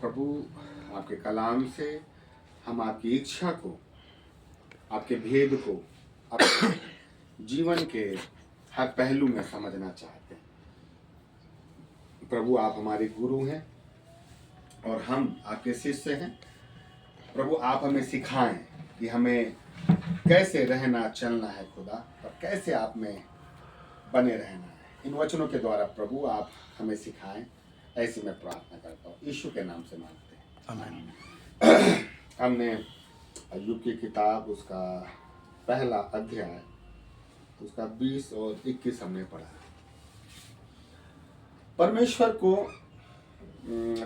प्रभु, आपके कलाम से हम आपकी इच्छा को, आपके भेद को अपने जीवन के हर पहलू में समझना चाहते हैं। प्रभु, आप हमारे गुरु हैं और हम आपके शिष्य हैं। प्रभु, आप हमें सिखाएं कि हमें कैसे रहना चलना है खुदा, और कैसे आप में बने रहना है। इन वचनों के द्वारा प्रभु आप हमें सिखाएं, ऐसी मैं प्रार्थना करता हूँ, यीशु के नाम से मांगते हैं, आमीन। हमने अय्यूब की किताब उसका पहला अध्याय उसका 20 और 21 हमने पढ़ा। परमेश्वर को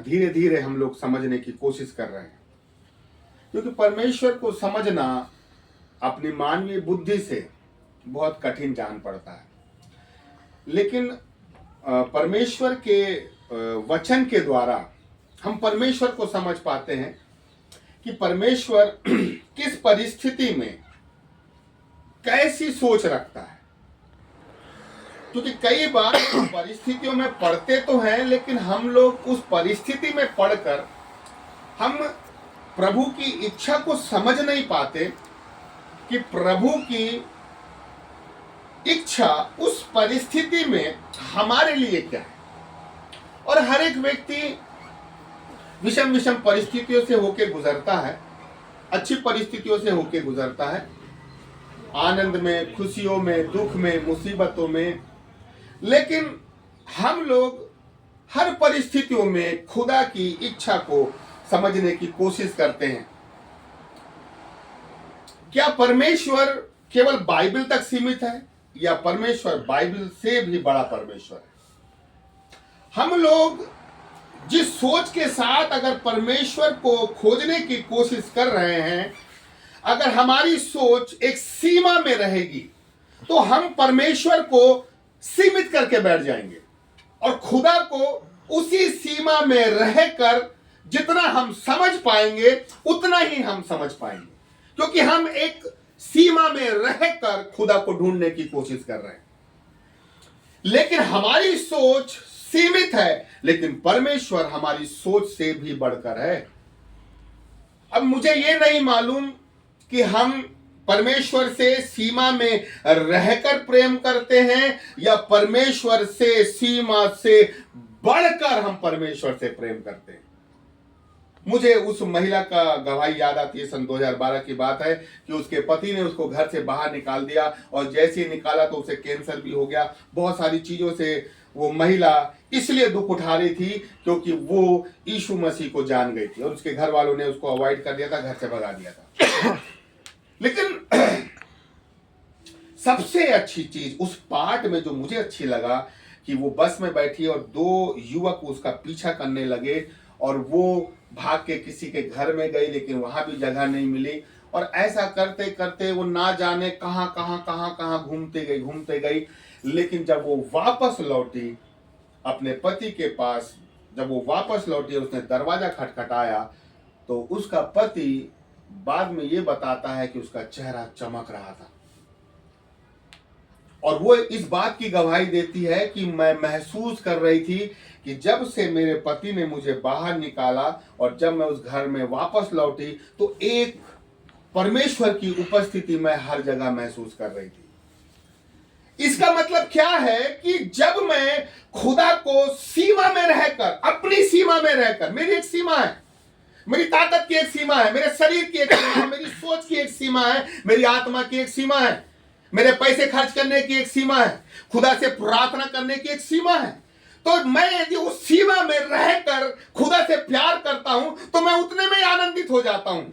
धीरे धीरे हम लोग समझने की कोशिश कर रहे हैं, क्योंकि परमेश्वर को समझना अपनी मानवीय बुद्धि से बहुत कठिन जान पड़ता है। लेकिन परमेश्वर के वचन के द्वारा हम परमेश्वर को समझ पाते हैं कि परमेश्वर किस परिस्थिति में कैसी सोच रखता है। क्योंकि कई बार परिस्थितियों में पढ़ते तो हैं, लेकिन हम लोग उस परिस्थिति में पढ़कर हम प्रभु की इच्छा को समझ नहीं पाते कि प्रभु की इच्छा उस परिस्थिति में हमारे लिए क्या है। और हर एक व्यक्ति विषम विषम परिस्थितियों से होकर गुजरता है, अच्छी परिस्थितियों से होकर गुजरता है, आनंद में, खुशियों में, दुख में, मुसीबतों में। लेकिन हम लोग हर परिस्थितियों में खुदा की इच्छा को समझने की कोशिश करते हैं। क्या परमेश्वर केवल बाइबल तक सीमित है, या परमेश्वर बाइबल से भी बड़ा परमेश्वर है? हम लोग जिस सोच के साथ अगर परमेश्वर को खोजने की कोशिश कर रहे हैं, अगर हमारी सोच एक सीमा में रहेगी तो हम परमेश्वर को सीमित करके बैठ जाएंगे, और खुदा को उसी सीमा में रहकर जितना हम समझ पाएंगे उतना ही हम समझ पाएंगे, क्योंकि हम एक सीमा में रहकर खुदा को ढूंढने की कोशिश कर रहे हैं। लेकिन हमारी सोच सीमित है, लेकिन परमेश्वर हमारी सोच से भी बढ़कर है। अब मुझे ये नहीं मालूम कि हम परमेश्वर से सीमा में रहकर प्रेम करते हैं, या परमेश्वर से सीमा से बढ़कर हम परमेश्वर से प्रेम करते हैं। मुझे उस महिला का गवाही याद आती है। सन 2012 की बात है कि उसके पति ने उसको घर से बाहर निकाल दिया, और जैसे ही निकाला तो उसे कैंसर भी हो गया। बहुत सारी चीजों से वो महिला इसलिए दुख उठा रही थी क्योंकि वो यीशु मसीह को जान गई थी, और उसके घर वालों ने उसको अवॉइड कर दिया था, घर से भगा दिया था। लेकिन सबसे अच्छी चीज उस पार्ट में जो मुझे अच्छी लगा कि वो बस में बैठी और 2 युवक उसका पीछा करने लगे, और वो भाग के किसी के घर में गई, लेकिन वहां भी जगह नहीं मिली। और ऐसा करते करते वो ना जाने कहां कहां घूमते गई। लेकिन जब वो वापस लौटी अपने पति के पास, जब वो वापस लौटी और उसने दरवाजा खटखटाया, तो उसका पति बाद में ये बताता है कि उसका चेहरा चमक रहा था, और वो इस बात की गवाही देती है कि मैं महसूस कर रही थी कि जब से मेरे पति ने मुझे बाहर निकाला और जब मैं उस घर में वापस लौटी, तो एक परमेश्वर की उपस्थिति मैं हर जगह महसूस कर रही थी। इसका मतलब क्या है कि जब मैं खुदा को सीमा में रहकर, अपनी सीमा में रहकर, मेरी एक सीमा है, मेरी ताकत की एक सीमा है, मेरे शरीर की एक सीमा है, मेरी सोच की एक सीमा है, मेरी आत्मा की एक सीमा है, मेरे पैसे खर्च करने की एक सीमा है, खुदा से प्रार्थना करने की एक सीमा है। तो मैं यदि उस सीमा में रहकर खुदा से प्यार करता हूं तो मैं उतने में आनंदित हो जाता हूं।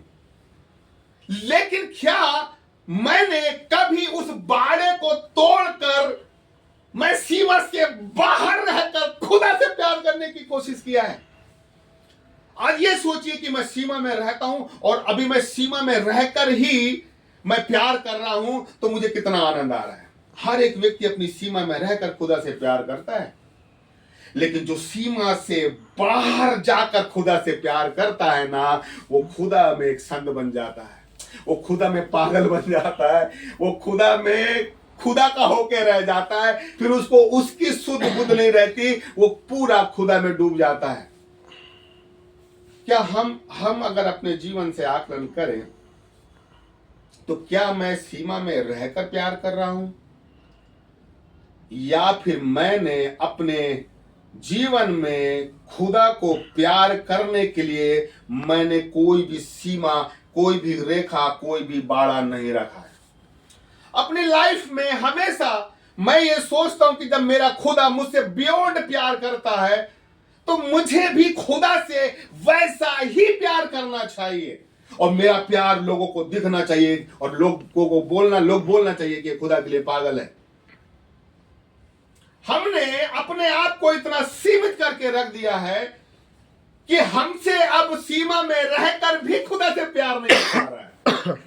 लेकिन क्या मैंने कभी उस बाड़े को तोड़कर मैं सीमा से बाहर रहकर खुदा से प्यार करने की कोशिश किया है? आज ये सोचिए कि मैं सीमा में रहता हूं, और अभी मैं सीमा में रहकर ही मैं प्यार कर रहा हूं, तो मुझे कितना आनंद आ रहा है। हर एक व्यक्ति अपनी सीमा में रहकर खुदा से प्यार करता है, लेकिन जो सीमा से बाहर जाकर खुदा से प्यार करता है ना, वो खुदा में एक संग बन जाता है, वो खुदा में पागल बन जाता है, वो खुदा में खुदा का होके रह जाता है। फिर उसको उसकी सुध बुध नहीं रहती, वो पूरा खुदा में डूब जाता है। क्या हम अगर अपने जीवन से आकलन करें तो क्या मैं सीमा में रहकर प्यार कर रहा हूं, या फिर मैंने अपने जीवन में खुदा को प्यार करने के लिए मैंने कोई भी सीमा, कोई भी रेखा, कोई भी बाड़ा नहीं रखा है। अपनी लाइफ में हमेशा मैं ये सोचता हूं कि जब मेरा खुदा मुझसे बियॉन्ड प्यार करता है तो मुझे भी खुदा से वैसा ही प्यार करना चाहिए, और मेरा प्यार लोगों को दिखना चाहिए, और लोग बोलना चाहिए कि खुदा के लिए पागल है। हमने अपने आप को इतना सीमित करके रख दिया है कि हमसे अब सीमा में रहकर भी खुदा से प्यार नहीं कर पा रहा है।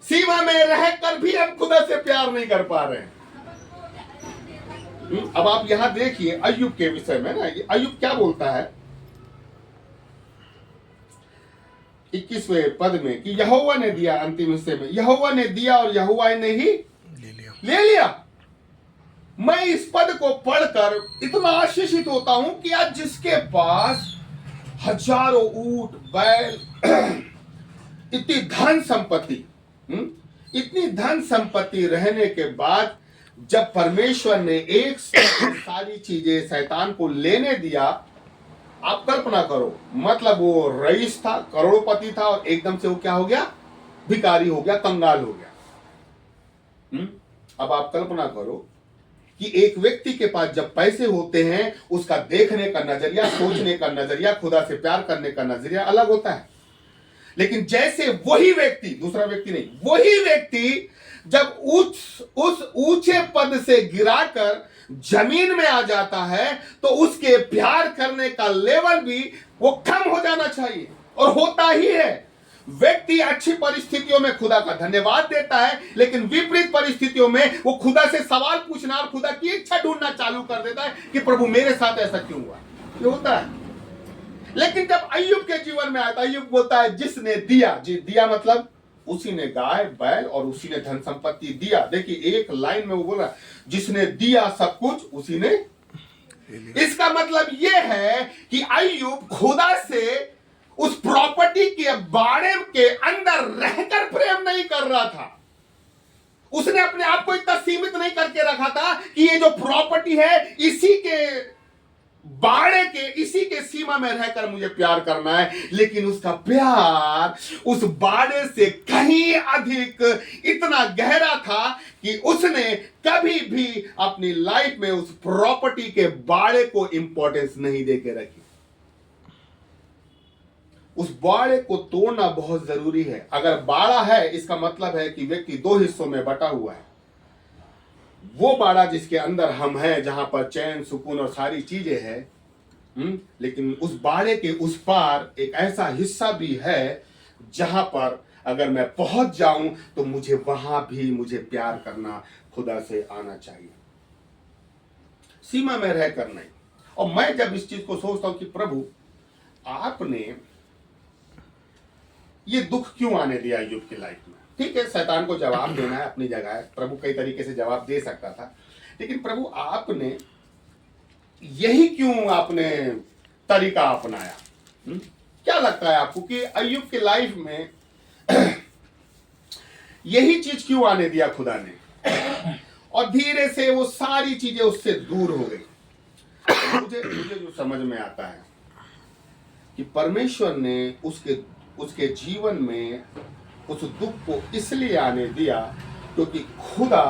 सीमा में रहकर भी हम खुदा से प्यार नहीं कर पा रहे हैं। अब आप यहां देखिए अय्यूब के विषय में ना, अय्यूब क्या बोलता है 21वें पद में कि यहोवा ने दिया, अंतिम हिस्से में यहोवा ने दिया और यहोवा ने ही ले लिया। मैं इस पद को पढ़कर इतना आशीषित होता हूं कि आज जिसके पास हजारों ऊंट बैल इतनी धन संपत्ति, इतनी धन संपत्ति रहने के बाद जब परमेश्वर ने एक सारी चीजें शैतान को लेने दिया, आप कल्पना करो, मतलब वो रईस था, करोड़पति था, और एकदम से वो क्या हो गया, भिखारी हो गया, कंगाल हो गया। अब आप कल्पना करो कि एक व्यक्ति के पास जब पैसे होते हैं उसका देखने का नजरिया, सोचने का नजरिया, खुदा से प्यार करने का नजरिया अलग होता है। लेकिन जैसे वही व्यक्ति, दूसरा व्यक्ति नहीं, वही व्यक्ति जब उस ऊंचे पद से गिराकर जमीन में आ जाता है तो उसके प्यार करने का लेवल भी वो कम हो जाना चाहिए, और होता ही है। व्यक्ति अच्छी परिस्थितियों में खुदा का धन्यवाद देता है, लेकिन विपरीत परिस्थितियों में वो खुदा से सवाल पूछना और खुदा की इच्छा ढूंढना चालू कर देता है कि प्रभु मेरे साथ ऐसा क्यों हुआ। ये होता है। लेकिन जब अय्यूब के जीवन में आता, अय्यूब बोलता है जिसने दिया, जी दिया मतलब उसी ने गाय बैल और उसी ने धन संपत्ति दिया। देखिए एक लाइन में वो बोला जिसने दिया सब कुछ उसी ने। इसका मतलब यह है कि अय्यूब खुदा से उस प्रॉपर्टी के बारे के अंदर रहकर प्रेम नहीं कर रहा था। उसने अपने आप को इतना सीमित नहीं करके रखा था कि ये जो प्रॉपर्टी है इसी के बाड़े के, इसी के सीमा में रहकर मुझे प्यार करना है। लेकिन उसका प्यार उस बाड़े से कहीं अधिक इतना गहरा था कि उसने कभी भी अपनी लाइफ में उस प्रॉपर्टी के बाड़े को इंपॉर्टेंस नहीं देके रखी। उस बाड़े को तोड़ना बहुत जरूरी है। अगर बाड़ा है इसका मतलब है कि व्यक्ति दो हिस्सों में बटा हुआ है। वो बाड़ा जिसके अंदर हम हैं, जहां पर चैन सुकून और सारी चीजें हैं, लेकिन उस बाड़े के उस पार एक ऐसा हिस्सा भी है जहां पर अगर मैं पहुंच जाऊं तो मुझे वहां भी मुझे प्यार करना खुदा से आना चाहिए, सीमा में रहकर नहीं। और मैं जब इस चीज को सोचता हूं कि प्रभु आपने ये दुख क्यों आने दिया अय्यूब की लाइफ में। ठीक है, शैतान को जवाब देना है, अपनी जगह है, प्रभु कई तरीके से जवाब दे सकता था, लेकिन प्रभु आपने यही क्यों आपने तरीका अपनाया। क्या लगता है आपको कि अय्यूब की लाइफ में यही चीज क्यों आने दिया खुदा ने, और धीरे से वो सारी चीजें उससे दूर हो गई। मुझे जो समझ में आता है कि परमेश्वर ने उसके जीवन में उस दुख को इसलिए आने दिया क्योंकि खुदा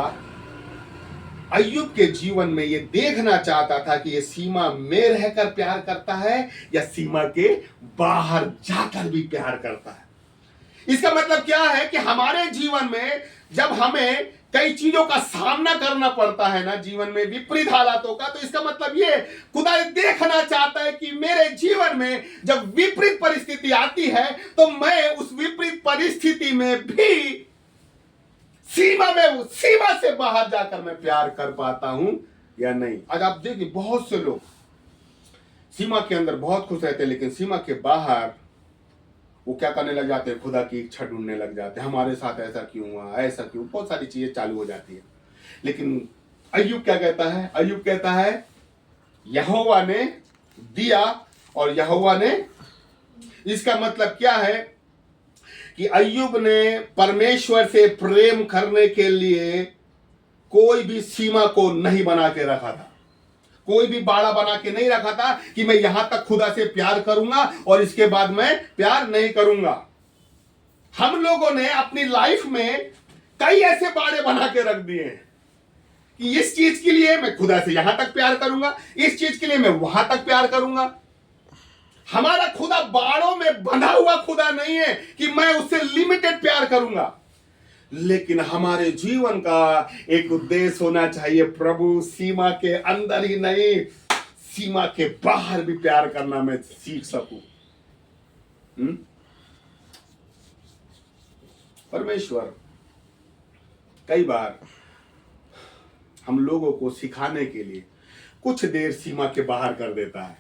अय्यूब के जीवन में ये देखना चाहता था कि ये सीमा में रहकर प्यार करता है या सीमा के बाहर जाकर भी प्यार करता है। इसका मतलब क्या है कि हमारे जीवन में जब हमें कई चीजों का सामना करना पड़ता है ना, जीवन में विपरीत हालातों का, तो इसका मतलब ये खुदा देखना चाहता है कि मेरे जीवन में जब विपरीत परिस्थिति आती है तो मैं उस विपरीत परिस्थिति में भी सीमा से बाहर जाकर मैं प्यार कर पाता हूं या नहीं। आज आप देखिए बहुत से लोग सीमा के अंदर बहुत खुश रहते हैं, लेकिन सीमा के बाहर वो क्या करने लग जाते हैं, खुदा की इच्छा ढूंढने लग जाते हैं। हमारे साथ ऐसा क्यों हुआ, ऐसा क्यों, बहुत सारी चीजें चालू हो जाती है। लेकिन अय्यूब क्या कहता है, अय्यूब कहता है यहोवा ने दिया और यहोवा ने इसका मतलब क्या है कि अय्यूब ने परमेश्वर से प्रेम करने के लिए कोई भी सीमा को नहीं बना के रखा था, कोई भी बाड़ा बना के नहीं रखा था कि मैं यहां तक खुदा से प्यार करूंगा और इसके बाद मैं प्यार नहीं करूंगा। हम लोगों ने अपनी लाइफ में कई ऐसे बाड़े बना के रख दिए हैं कि इस चीज के लिए मैं खुदा से यहां तक प्यार करूंगा, इस चीज के लिए मैं वहां तक प्यार करूंगा। हमारा खुदा बाड़ों में बंधा हुआ खुदा नहीं है कि मैं उससे लिमिटेड प्यार करूंगा, लेकिन हमारे जीवन का एक उद्देश्य होना चाहिए, प्रभु सीमा के अंदर ही नहीं, सीमा के बाहर भी प्यार करना मैं सीख सकूं। परमेश्वर कई बार हम लोगों को सिखाने के लिए कुछ देर सीमा के बाहर कर देता है,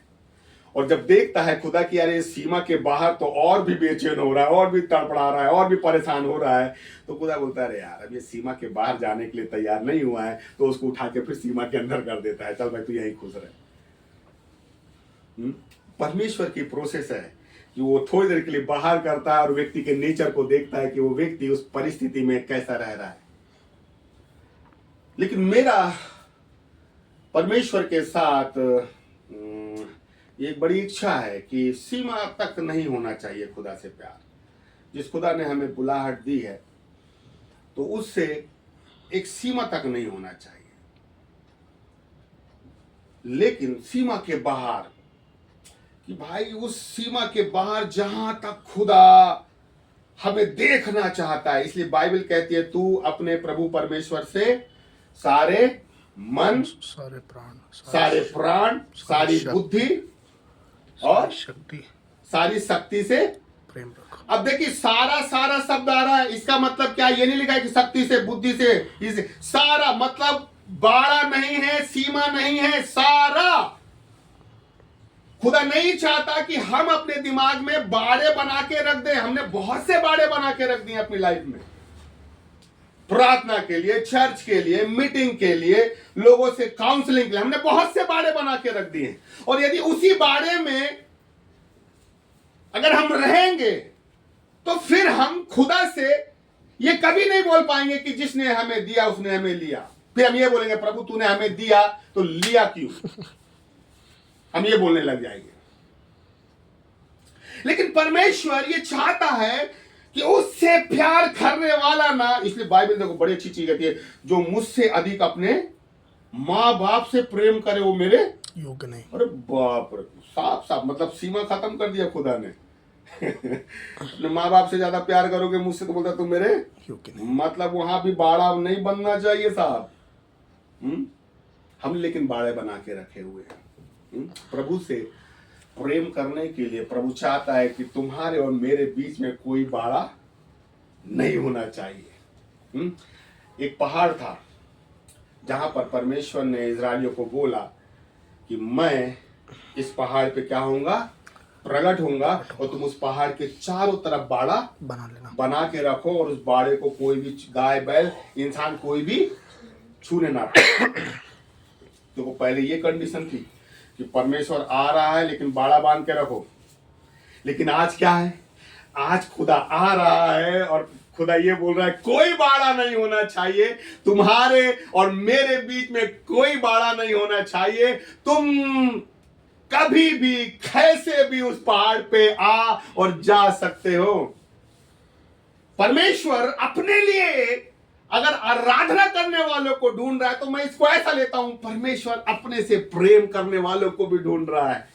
और जब देखता है खुदा कि यार ये सीमा के बाहर तो और भी बेचैन हो रहा है, और भी तड़पड़ा रहा है, और भी परेशान हो रहा है, तो खुदा बोलता है अरे यार अब ये सीमा के बाहर जाने के लिए तैयार नहीं हुआ है, तो उसको उठा के फिर सीमा के अंदर कर देता है, चल भाई तू यही खुश रहे। परमेश्वर की प्रोसेस है कि वो थोड़ी देर के लिए बाहर करता है और व्यक्ति के नेचर को देखता है कि वो व्यक्ति उस परिस्थिति में कैसा रह रहा है। लेकिन मेरा परमेश्वर के साथ एक बड़ी इच्छा है कि सीमा तक नहीं होना चाहिए खुदा से प्यार। जिस खुदा ने हमें बुलाहट दी है तो उससे एक सीमा तक नहीं होना चाहिए, लेकिन सीमा के बाहर, कि भाई उस सीमा के बाहर जहां तक खुदा हमें देखना चाहता है। इसलिए बाइबल कहती है तू अपने प्रभु परमेश्वर से सारे मन, सारे प्राण, सारी बुद्धि और सारी शक्ति से प्रेम रखो। अब देखिए सारा सारा शब्द आ रहा है, इसका मतलब क्या, ये नहीं लिखा है कि शक्ति से, बुद्धि से, इसे सारा मतलब बाड़ा नहीं है, सीमा नहीं है, सारा। खुदा नहीं चाहता कि हम अपने दिमाग में बाड़े बना के रख दें। हमने बहुत से बाड़े बना के रख दिए अपनी लाइफ में, प्रार्थना के लिए, चर्च के लिए, मीटिंग के लिए, लोगों से काउंसलिंग के लिए, हमने बहुत से बाड़े बना के रख दिए। और यदि उसी बाड़े में अगर हम रहेंगे तो फिर हम खुदा से ये कभी नहीं बोल पाएंगे कि जिसने हमें दिया उसने हमें लिया। फिर हम ये बोलेंगे प्रभु तूने हमें दिया तो लिया क्यों, हम ये बोलने लग जाएंगे। लेकिन परमेश्वर ये चाहता है कि उससे प्यार करने वाला ना, इसलिए बाइबल देखो बड़ी अच्छी चीज कहती है, जो मुझसे अधिक अपने माँ बाप से प्रेम करे वो मेरे योग्य नहीं। अरे बाप रे, साफ साफ मतलब सीमा खत्म कर दिया खुदा ने। अपने माँ बाप से ज्यादा प्यार करोगे मुझसे तो बोलता तुम मेरे योग्य नहीं, मतलब वहां भी बाड़ा नहीं बनना चाहिए साहब। हम लेकिन बाड़े बना के रखे हुए हैं। प्रभु से प्रेम करने के लिए प्रभु चाहता है कि तुम्हारे और मेरे बीच में कोई बाड़ा नहीं होना चाहिए। एक पहाड़ था जहां पर परमेश्वर ने इजराइलियों को बोला कि मैं इस पहाड़ पे क्या होऊंगा, प्रकट होऊंगा, और तुम उस पहाड़ के चारों तरफ बाड़ा बना के रखो, और उस बाड़े को कोई भी गाय बैल इंसान कोई भी छूने ना पाए। तो पहले ये कंडीशन थी कि परमेश्वर आ रहा है लेकिन बाड़ा बांध के रखो। लेकिन आज क्या है, आज खुदा आ रहा है और खुदा ये बोल रहा है कोई बाड़ा नहीं होना चाहिए, तुम्हारे और मेरे बीच में कोई बाड़ा नहीं होना चाहिए। तुम कभी भी कैसे भी उस पहाड़ पे आ और जा सकते हो। परमेश्वर अपने लिए अगर आराधना करने वालों को ढूंढ रहा है, तो मैं इसको ऐसा लेता हूं, परमेश्वर अपने से प्रेम करने वालों को भी ढूंढ रहा है।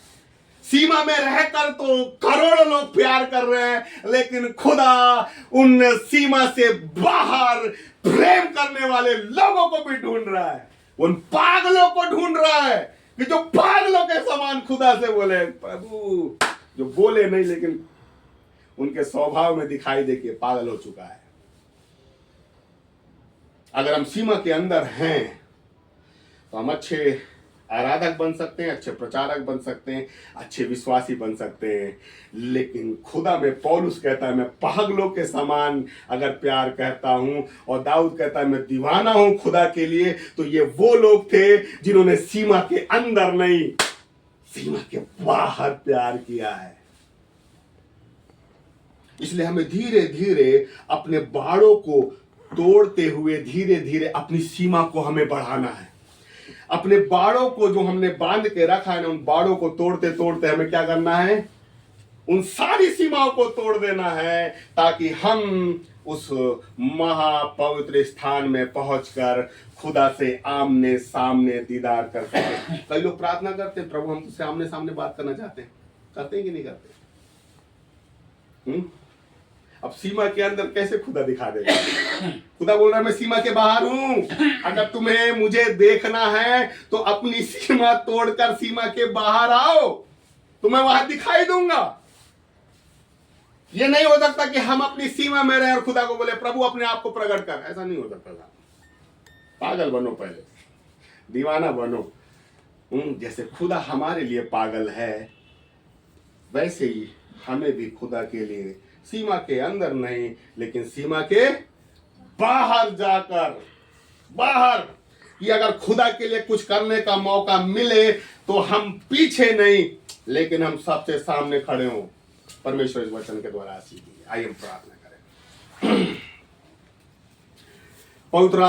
सीमा में रहकर तो करोड़ों लोग प्यार कर रहे हैं, लेकिन खुदा उन सीमा से बाहर प्रेम करने वाले लोगों को भी ढूंढ रहा है। उन पागलों को ढूंढ रहा है कि जो पागलों के समान खुदा से बोले, प्रभु जो बोले नहीं लेकिन उनके स्वभाव में दिखाई दे के पागल हो चुका है। अगर हम सीमा के अंदर हैं तो हम अच्छे आराधक बन सकते हैं, अच्छे प्रचारक बन सकते हैं, अच्छे विश्वासी बन सकते हैं। लेकिन खुदा में पौलुस कहता है मैं पागलों के समान अगर प्यार कहता हूं, और दाऊद कहता है मैं दीवाना हूं खुदा के लिए, तो ये वो लोग थे जिन्होंने सीमा के अंदर नहीं, सीमा के बाहर प्यार किया है। इसलिए हमें धीरे धीरे अपने बाड़ों को तोड़ते हुए धीरे धीरे अपनी सीमा को हमें बढ़ाना है। अपने बाड़ों को जो हमने बांध के रखा है ना, उन बाड़ों को तोड़ते तोड़ते हमें क्या करना है, उन सारी सीमाओं को तोड़ देना है, ताकि हम उस महापवित्र स्थान में पहुंचकर खुदा से आमने सामने दीदार कर सके। कई लोग प्रार्थना करते हैं, प्रभु हम तुझसे आमने सामने बात करना चाहते हैं। करते हैं कि नहीं करते? अब सीमा के अंदर कैसे खुदा दिखा देगा? खुदा बोल रहा है मैं सीमा के बाहर हूं, अगर तुम्हें मुझे देखना है तो अपनी सीमा तोड़कर सीमा के बाहर आओ, तो मैं वहां दिखाई दूंगा। ये नहीं हो सकता कि हम अपनी सीमा में रहे और खुदा को बोले प्रभु अपने आप को प्रकट कर। ऐसा नहीं हो सकता था। पागल बनो, पहले दीवाना बनो। जैसे खुदा हमारे लिए पागल है, वैसे ही हमें भी खुदा के लिए सीमा के अंदर नहीं, लेकिन सीमा के बाहर जाकर, बाहर, कि अगर खुदा के लिए कुछ करने का मौका मिले तो हम पीछे नहीं, लेकिन हम सबसे सामने खड़े हों। परमेश्वर इस वचन के द्वारा आशीष दीजिए। आइए हम प्रार्थना करें। पवित्र